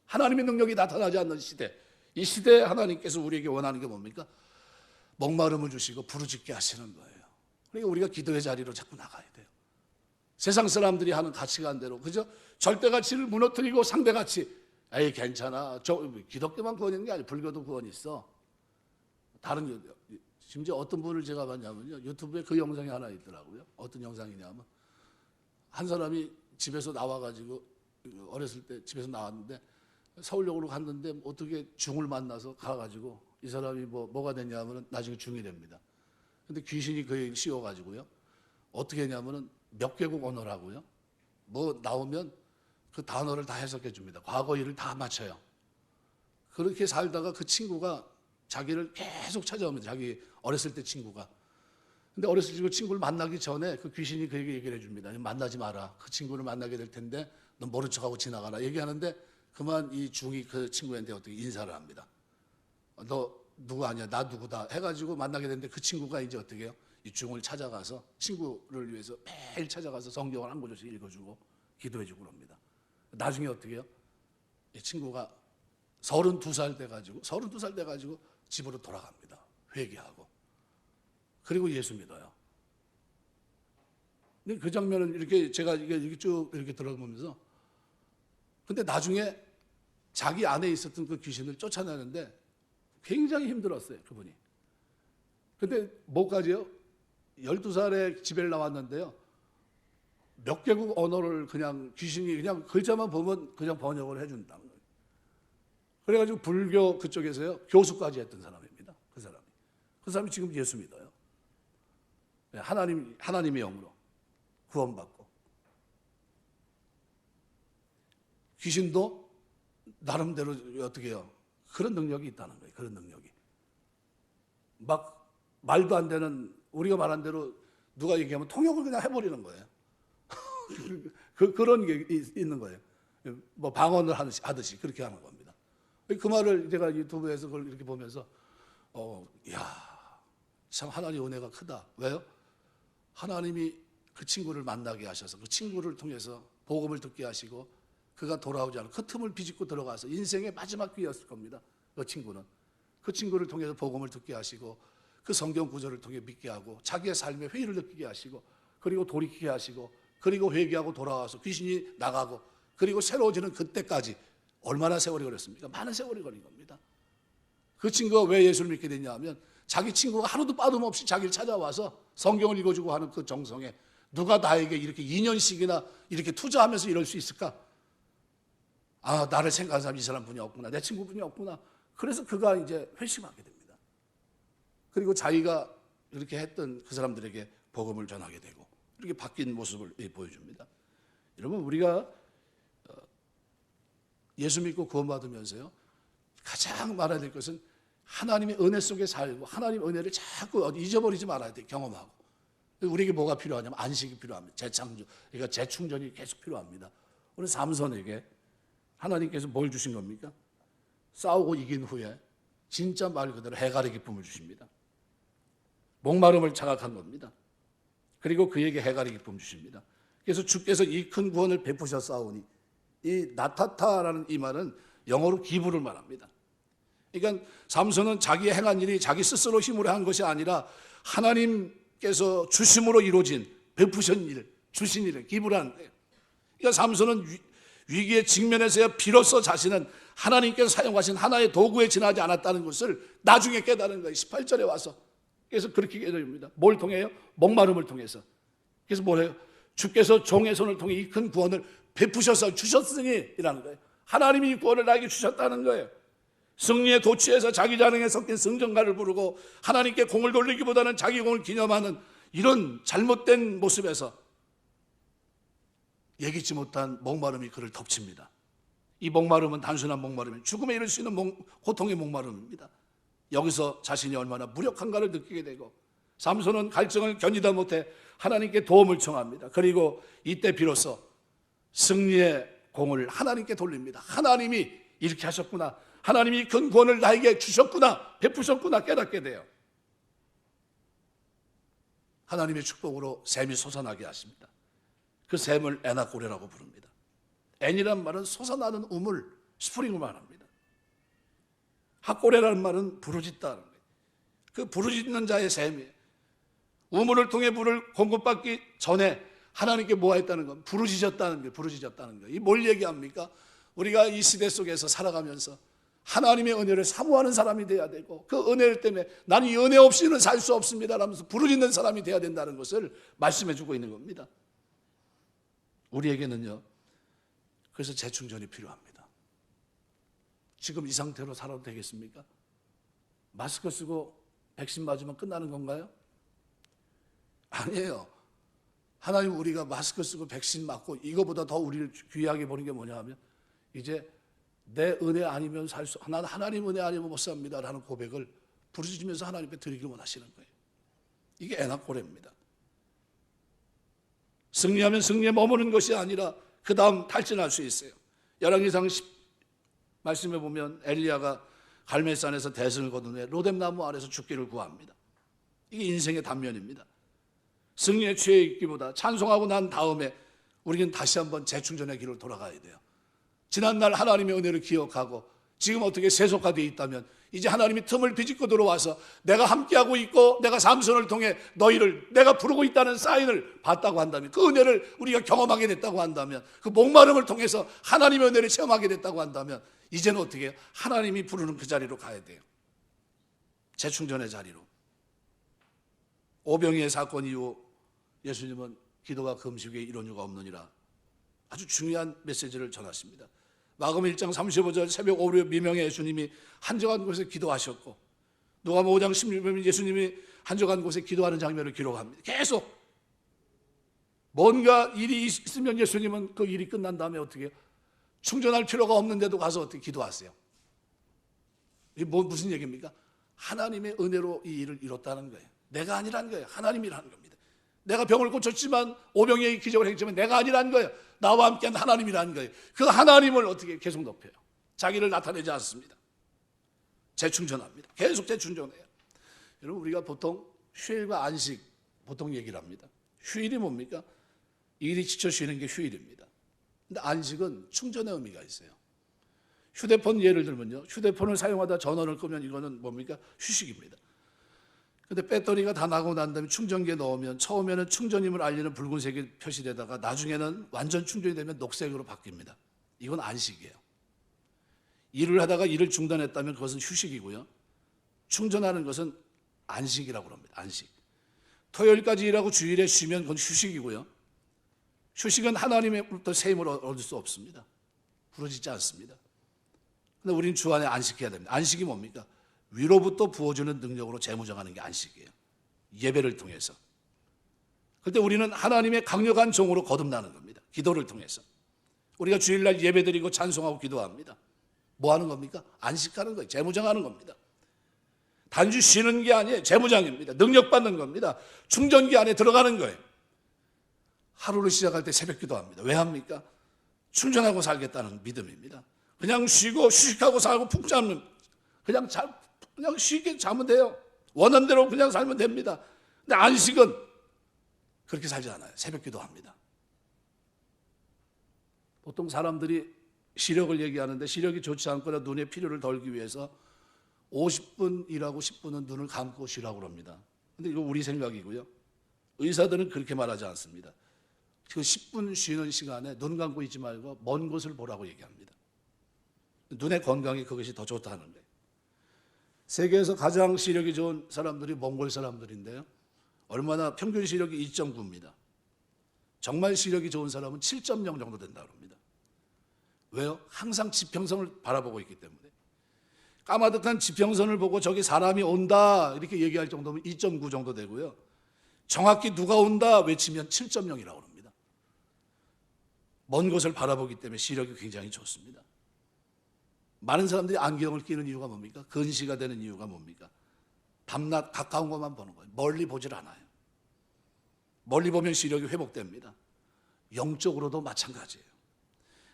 하나님의 능력이 나타나지 않는 시대. 이 시대에 하나님께서 우리에게 원하는 게 뭡니까? 목마름을 주시고 부르짖게 하시는 거예요. 그러니까 우리가 기도의 자리로 자꾸 나가야 돼요. 세상 사람들이 하는 가치관대로, 그죠? 절대가치를 무너뜨리고 상대가치, 에이 괜찮아, 저 기독교만 구원 있는 게 아니고 불교도 구원이 있어. 다른, 심지어 어떤 분을 제가 봤냐면요, 유튜브에 그 영상이 하나 있더라고요. 어떤 영상이냐면 한 사람이 집에서 나와가지고, 어렸을 때 집에서 나왔는데 서울역으로 갔는데 어떻게 중을 만나서 가가지고 이 사람이 뭐가 됐냐면 나중에 중이 됩니다. 근데 귀신이 그 얘기를 씌워가지고요, 어떻게 했냐면은 몇 개국 언어라고요, 뭐 나오면 그 단어를 다 해석해 줍니다. 과거 일을 다 맞춰요. 그렇게 살다가 그 친구가 자기를 계속 찾아옵니다. 자기 어렸을 때 친구가. 근데 어렸을 때 그 친구를 만나기 전에 그 귀신이 그에게 얘기를 해줍니다. 만나지 마라. 그 친구를 만나게 될 텐데 넌 모른 척하고 지나가라. 얘기하는데 그만 이 중이 그 친구한테 어떻게 인사를 합니다. 너 누구 아니야? 나 누구다 해가지고 만나게 됐는데 그 친구가 이제 어떻게 해요? 이 중을 찾아가서 친구를 위해서 매일 찾아가서 성경을 한 구절씩 읽어주고 기도해주고 그럽니다. 나중에 어떻게 해요? 이 친구가 32살 돼가지고 집으로 돌아갑니다. 회개하고. 그리고 예수 믿어요. 근데 그 장면을 이렇게 제가 이렇게 쭉 이렇게 들어보면서, 근데 나중에 자기 안에 있었던 그 귀신을 쫓아내는데 굉장히 힘들었어요, 그분이. 근데 뭐까지요? 12살에 집에 나왔는데요, 몇 개국 언어를 그냥 귀신이 그냥 글자만 보면 그냥 번역을 해준다는 거예요. 그래가지고 불교 그쪽에서요, 교수까지 했던 사람입니다. 그 사람이 지금 예수 믿어요. 하나님의 영으로 구원받고. 귀신도 나름대로 어떻게 해요? 그런 능력이 있다는 거예요. 그런 능력이. 막 말도 안 되는, 우리가 말한 대로 누가 얘기하면 통역을 그냥 해버리는 거예요. 그런 게 있는 거예요. 뭐 방언을 하듯이 그렇게 하는 겁니다. 그 말을 제가 유튜브에서 그걸 이렇게 보면서, 참 하나님의 은혜가 크다. 왜요? 하나님이 그 친구를 만나게 하셔서 그 친구를 통해서 복음을 듣게 하시고, 그가 돌아오지 않고 그 틈을 비집고 들어가서 인생의 마지막 기회였을 겁니다. 그 친구는. 그 친구를 통해서 복음을 듣게 하시고, 그 성경 구절을 통해 믿게 하고, 자기의 삶에 회의를 느끼게 하시고, 그리고 돌이키게 하시고, 그리고 회개하고 돌아와서 귀신이 나가고, 그리고 새로워지는 그때까지 얼마나 세월이 걸렸습니까? 많은 세월이 걸린 겁니다. 그 친구가 왜 예수를 믿게 됐냐 하면, 자기 친구가 하루도 빠짐없이 자기를 찾아와서 성경을 읽어주고 하는 그 정성에, 누가 나에게 이렇게 2년씩이나 이렇게 투자하면서 이럴 수 있을까? 나를 생각하는 사람이 이 사람분이 없구나, 내 친구분이 없구나. 그래서 그가 이제 회심하게 됩니다. 그리고 자기가 이렇게 했던 그 사람들에게 복음을 전하게 되고, 이렇게 바뀐 모습을 보여줍니다. 여러분, 우리가 예수 믿고 구원받으면서요, 가장 말해야 될 것은 하나님의 은혜 속에 살고, 하나님의 은혜를 자꾸 잊어버리지 말아야 돼요. 경험하고. 우리에게 뭐가 필요하냐면 안식이 필요합니다. 재창조, 그러니까 재충전이 계속 필요합니다. 오늘 삼손에게 하나님께서 뭘 주신 겁니까? 싸우고 이긴 후에 진짜 말 그대로 해갈의 기쁨을 주십니다. 목마름을 자각한 겁니다. 그리고 그에게 해갈의 기쁨 주십니다. 그래서 주께서 이 큰 구원을 베푸셨사오니, 이 나타타라는 이 말은 영어로 기부를 말합니다. 그러니까 삼손은 자기 행한 일이 자기 스스로 힘으로 한 것이 아니라 하나님께서 주심으로 이루어진 베푸신 일, 주신 일을 기부를 하는 거예요. 그러니까 삼손은 위기에 직면해서야 비로소 자신은 하나님께서 사용하신 하나의 도구에 지나지 않았다는 것을 나중에 깨달은 거예요. 18절에 와서. 그래서 그렇게 깨달습니다. 뭘 통해요? 목마름을 통해서. 그래서 뭐래요? 주께서 종의 손을 통해 이 큰 구원을 베푸셔서 주셨으니 이라는 거예요. 하나님이 이 구원을 나에게 주셨다는 거예요. 승리에 도취해서 자기 자랑에 섞인 승전가를 부르고 하나님께 공을 돌리기보다는 자기 공을 기념하는 이런 잘못된 모습에서 예기치 못한 목마름이 그를 덮칩니다. 이 목마름은 단순한 목마름이 죽음에 이를 수 있는 고통의 목마름입니다. 여기서 자신이 얼마나 무력한가를 느끼게 되고, 삼손은 갈증을 견디다 못해 하나님께 도움을 청합니다. 그리고 이때 비로소 승리의 공을 하나님께 돌립니다. 하나님이 이렇게 하셨구나, 하나님이 큰 구원을 나에게 주셨구나, 베푸셨구나 깨닫게 돼요. 하나님의 축복으로 샘이 솟아나게 하십니다. 그 샘을 에나고레라고 부릅니다. 엔이란 말은 솟아나는 우물, 스프링을 말합니다. 핫고레라는 말은 부르짖다는 거예요. 그 부르짖는 자의 샘이에요. 우물을 통해 물을 공급받기 전에 하나님께 모아있다는 건 부르짖었다는 거예요. 부르짖었다는 거예요. 이 뭘 얘기합니까? 우리가 이 시대 속에서 살아가면서 하나님의 은혜를 사모하는 사람이 돼야 되고, 그 은혜를 때문에 나는 이 은혜 없이는 살 수 없습니다 라면서 부르짖는 사람이 돼야 된다는 것을 말씀해 주고 있는 겁니다. 우리에게는요, 그래서 재충전이 필요합니다. 지금 이 상태로 살아도 되겠습니까? 마스크 쓰고 백신 맞으면 끝나는 건가요? 아니에요. 하나님, 우리가 마스크 쓰고 백신 맞고 이거보다 더 우리를 귀하게 보는 게 뭐냐 하면, 이제 내 은혜 아니면 나는 하나님 은혜 아니면 못 삽니다 라는 고백을 부르짖으면서 하나님께 드리길 원하시는 거예요. 이게 에나고레입니다. 승리하면 승리에 머무는 것이 아니라 그 다음 탈진할 수 있어요. 열왕기상 10 말씀해 보면 엘리야가 갈멜산에서 대승을 거둔 후에 로뎀나무 아래서 죽기를 구합니다. 이게 인생의 단면입니다. 승리에 취해 있기보다 찬송하고 난 다음에 우리는 다시 한번 재충전의 길을 돌아가야 돼요. 지난날 하나님의 은혜를 기억하고 지금 어떻게 세속화되어 있다면 이제 하나님이 틈을 비집고 들어와서 내가 함께하고 있고 내가 삼손을 통해 너희를 내가 부르고 있다는 사인을 봤다고 한다면, 그 은혜를 우리가 경험하게 됐다고 한다면, 그 목마름을 통해서 하나님의 은혜를 체험하게 됐다고 한다면, 이제는 어떻게 해요? 하나님이 부르는 그 자리로 가야 돼요. 재충전의 자리로. 오병이의 사건 이후 예수님은 기도가 금식에 이런 이유가 없느니라 아주 중요한 메시지를 전하십니다. 마가음 1장 35절 새벽 5류 미명에 예수님이 한적한 곳에 기도하셨고, 누가복음 5장 16절에 예수님이 한적한 곳에 기도하는 장면을 기록합니다. 계속 뭔가 일이 있으면 예수님은 그 일이 끝난 다음에 어떻게 해요? 충전할 필요가 없는데도 가서 어떻게 기도하세요? 이게 무슨 얘기입니까? 하나님의 은혜로 이 일을 이뤘다는 거예요. 내가 아니라는 거예요. 하나님이라는 겁니다. 내가 병을 고쳤지만, 오병이의 기적을 했지만 내가 아니라는 거예요. 나와 함께한 하나님이라는 거예요. 그 하나님을 어떻게 계속 높여요? 자기를 나타내지 않습니다. 재충전합니다. 계속 재충전해요. 여러분, 우리가 보통 휴일과 안식 보통 얘기를 합니다. 휴일이 뭡니까? 일이 지쳐 쉬는 게 휴일입니다. 근데 안식은 충전의 의미가 있어요. 휴대폰 예를 들면요, 휴대폰을 사용하다 전원을 끄면 이거는 뭡니까? 휴식입니다. 근데 배터리가 다 나고 난 다음에 충전기에 넣으면 처음에는 충전임을 알리는 붉은색이 표시되다가 나중에는 완전 충전이 되면 녹색으로 바뀝니다. 이건 안식이에요. 일을 하다가 일을 중단했다면 그것은 휴식이고요, 충전하는 것은 안식이라고 합니다. 안식. 토요일까지 일하고 주일에 쉬면 그건 휴식이고요, 휴식은 하나님의부터 새 힘을 얻을 수 없습니다. 부러지지 않습니다. 근데 우리는 주 안에 안식해야 됩니다. 안식이 뭡니까? 위로부터 부어주는 능력으로 재무장하는 게 안식이에요. 예배를 통해서. 그런데 우리는 하나님의 강력한 종으로 거듭나는 겁니다. 기도를 통해서. 우리가 주일날 예배드리고 찬송하고 기도합니다. 뭐 하는 겁니까? 안식하는 거예요. 재무장하는 겁니다. 단지 쉬는 게 아니에요. 재무장입니다. 능력받는 겁니다. 충전기 안에 들어가는 거예요. 하루를 시작할 때 새벽 기도합니다. 왜 합니까? 충전하고 살겠다는 믿음입니다. 그냥 쉬고 휴식하고 살고 푹 자면 그냥 쉽게 자면 돼요. 원하는 대로 그냥 살면 됩니다. 근데 안식은 그렇게 살지 않아요. 새벽 기도합니다. 보통 사람들이 시력을 얘기하는데, 시력이 좋지 않거나 눈의 피로를 덜기 위해서 50분 일하고 10분은 눈을 감고 쉬라고 합니다. 근데 이거 우리 생각이고요, 의사들은 그렇게 말하지 않습니다. 그 10분 쉬는 시간에 눈 감고 있지 말고 먼 곳을 보라고 얘기합니다. 눈의 건강에 그것이 더 좋다는 거예요. 세계에서 가장 시력이 좋은 사람들이 몽골 사람들인데요, 얼마나 평균 시력이 2.9입니다. 정말 시력이 좋은 사람은 7.0 정도 된다고 합니다. 왜요? 항상 지평선을 바라보고 있기 때문에. 까마득한 지평선을 보고 저기 사람이 온다 이렇게 얘기할 정도면 2.9 정도 되고요, 정확히 누가 온다 외치면 7.0이라고 합니다. 먼 곳을 바라보기 때문에 시력이 굉장히 좋습니다. 많은 사람들이 안경을 끼는 이유가 뭡니까? 근시가 되는 이유가 뭡니까? 밤낮 가까운 것만 보는 거예요. 멀리 보질 않아요. 멀리 보면 시력이 회복됩니다. 영적으로도 마찬가지예요.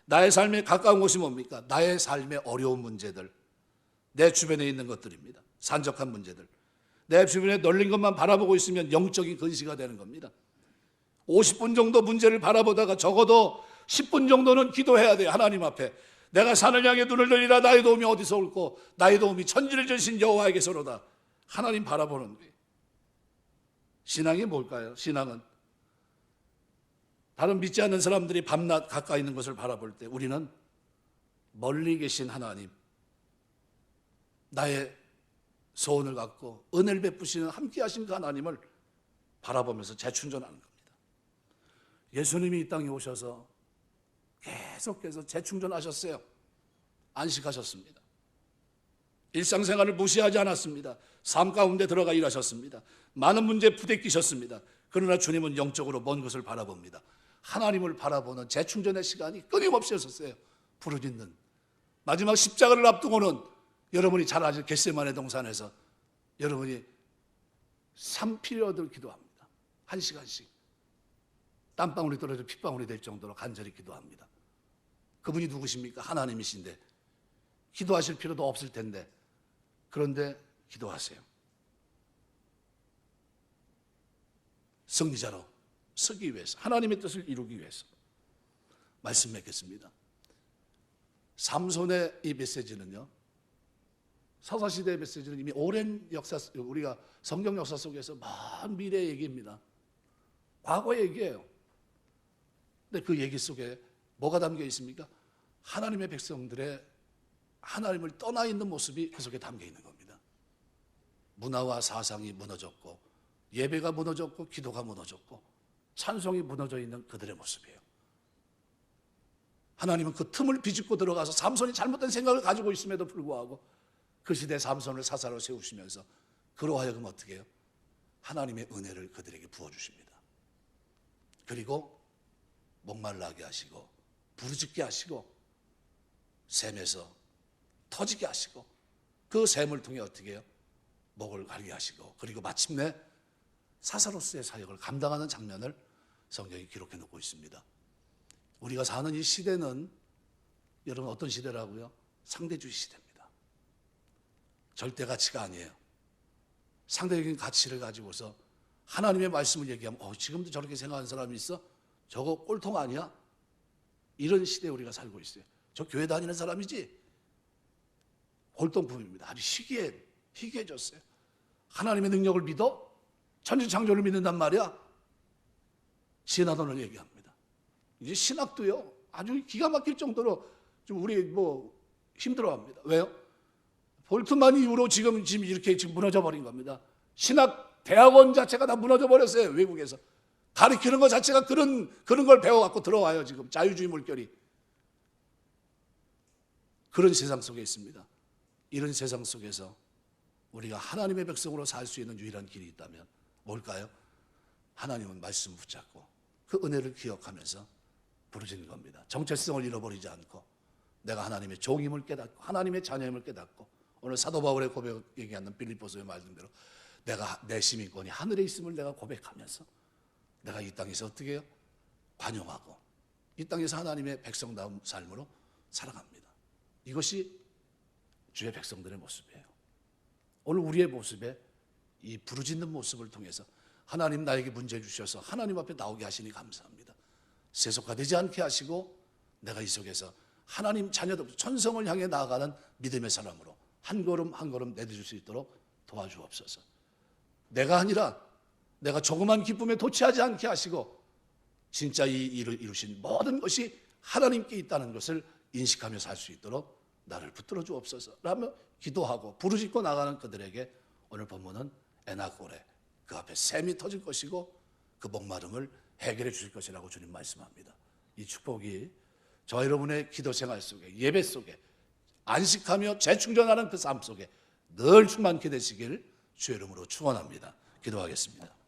나의 삶에 가까운 곳이 뭡니까? 나의 삶의 어려운 문제들, 내 주변에 있는 것들입니다. 산적한 문제들. 내 주변에 널린 것만 바라보고 있으면 영적인 근시가 되는 겁니다. 50분 정도 문제를 바라보다가 적어도 10분 정도는 기도해야 돼요. 하나님 앞에 내가 산을 향해 눈을 들리라. 나의 도움이 어디서 올고 나의 도움이 천지를 지으신 여호와에게서로다. 하나님 바라보는 거예요. 신앙이 뭘까요? 신앙은 다른 믿지 않는 사람들이 밤낮 가까이 있는 것을 바라볼 때 우리는 멀리 계신 하나님, 나의 소원을 갖고 은혜를 베푸시는 함께 하신 그 하나님을 바라보면서 재충전하는 겁니다. 예수님이 이 땅에 오셔서 계속해서 재충전하셨어요. 안식하셨습니다. 일상생활을 무시하지 않았습니다. 삶 가운데 들어가 일하셨습니다. 많은 문제에 부대끼셨습니다. 그러나 주님은 영적으로 먼 곳을 바라봅니다. 하나님을 바라보는 재충전의 시간이 끊임없이 있었어요. 부르짖는 마지막 십자가를 앞두고는 여러분이 잘 아실 겟세마네 동산에서 여러분이 3피리어드를 기도합니다. 1시간씩 땀방울이 떨어져 핏방울이 될 정도로 간절히 기도합니다. 그분이 누구십니까? 하나님이신데 기도하실 필요도 없을 텐데, 그런데 기도하세요. 승리자로 서기 위해서, 하나님의 뜻을 이루기 위해서. 말씀 맺겠습니다. 삼손의 이 메시지는요, 사사시대의 메시지는 이미 오랜 역사, 우리가 성경 역사 속에서 먼 미래 얘기입니다. 과거 얘기예요. 근데 그 얘기 속에 뭐가 담겨 있습니까? 하나님의 백성들의 하나님을 떠나 있는 모습이 그 속에 담겨 있는 겁니다. 문화와 사상이 무너졌고, 예배가 무너졌고, 기도가 무너졌고, 찬송이 무너져 있는 그들의 모습이에요. 하나님은 그 틈을 비집고 들어가서 삼손이 잘못된 생각을 가지고 있음에도 불구하고 그 시대 삼손을 사사로 세우시면서 그로 하여금 어떻게 해요? 하나님의 은혜를 그들에게 부어주십니다. 그리고 목말라하게 하시고 부르짖게 하시고 샘에서 터지게 하시고 그 샘을 통해 어떻게 해요? 목을 갈게 하시고 그리고 마침내 사사로스의 사역을 감당하는 장면을 성경이 기록해 놓고 있습니다. 우리가 사는 이 시대는 여러분 어떤 시대라고요? 상대주의 시대입니다. 절대 가치가 아니에요. 상대적인 가치를 가지고서 하나님의 말씀을 얘기하면 지금도 저렇게 생각하는 사람이 있어? 저거 꼴통 아니야? 이런 시대에 우리가 살고 있어요. 저 교회 다니는 사람이지? 골동품입니다. 아주 희귀해졌어요. 하나님의 능력을 믿어? 천지창조를 믿는단 말이야? 신화론을 얘기합니다. 이제 신학도요, 아주 기가 막힐 정도로 좀 우리 힘들어합니다. 왜요? 볼트만 이후로 지금 이렇게 무너져 버린 겁니다. 신학 대학원 자체가 다 무너져 버렸어요. 외국에서 가르치는 것 자체가 그런 걸 배워갖고 들어와요. 지금 자유주의 물결이 그런 세상 속에 있습니다. 이런 세상 속에서 우리가 하나님의 백성으로 살 수 있는 유일한 길이 있다면 뭘까요? 하나님은 말씀 붙잡고 그 은혜를 기억하면서 부르짖는 겁니다. 정체성을 잃어버리지 않고 내가 하나님의 종임을 깨닫고 하나님의 자녀임을 깨닫고 오늘 사도 바울의 고백 얘기하는 빌립보서의 말씀대로 내가 내 시민권이 하늘에 있음을 내가 고백하면서 내가 이 땅에서 어떻게 해요? 관용하고 이 땅에서 하나님의 백성다운 삶으로 살아갑니다. 이것이 주의 백성들의 모습이에요. 오늘 우리의 모습에 이 부르짖는 모습을 통해서 하나님 나에게 문제 주셔서 하나님 앞에 나오게 하시니 감사합니다. 세속화되지 않게 하시고 내가 이 속에서 하나님 자녀들 천성을 향해 나아가는 믿음의 사람으로 한 걸음 한 걸음 내딛을 수 있도록 도와주옵소서. 내가 아니라 내가 조그만 기쁨에 도취하지 않게 하시고 진짜 이 일을 이루신 모든 것이 하나님께 있다는 것을 인식하며 살 수 있도록 나를 붙들어 주옵소서 라며 기도하고 부르짖고 나가는 그들에게 오늘 본문은 에나골에 그 앞에 샘이 터질 것이고 그 목마름을 해결해 주실 것이라고 주님 말씀합니다. 이 축복이 저와 여러분의 기도 생활 속에 예배 속에 안식하며 재충전하는 그 삶 속에 늘 충만케 되시길 주의 이름으로 축원합니다. 기도하겠습니다.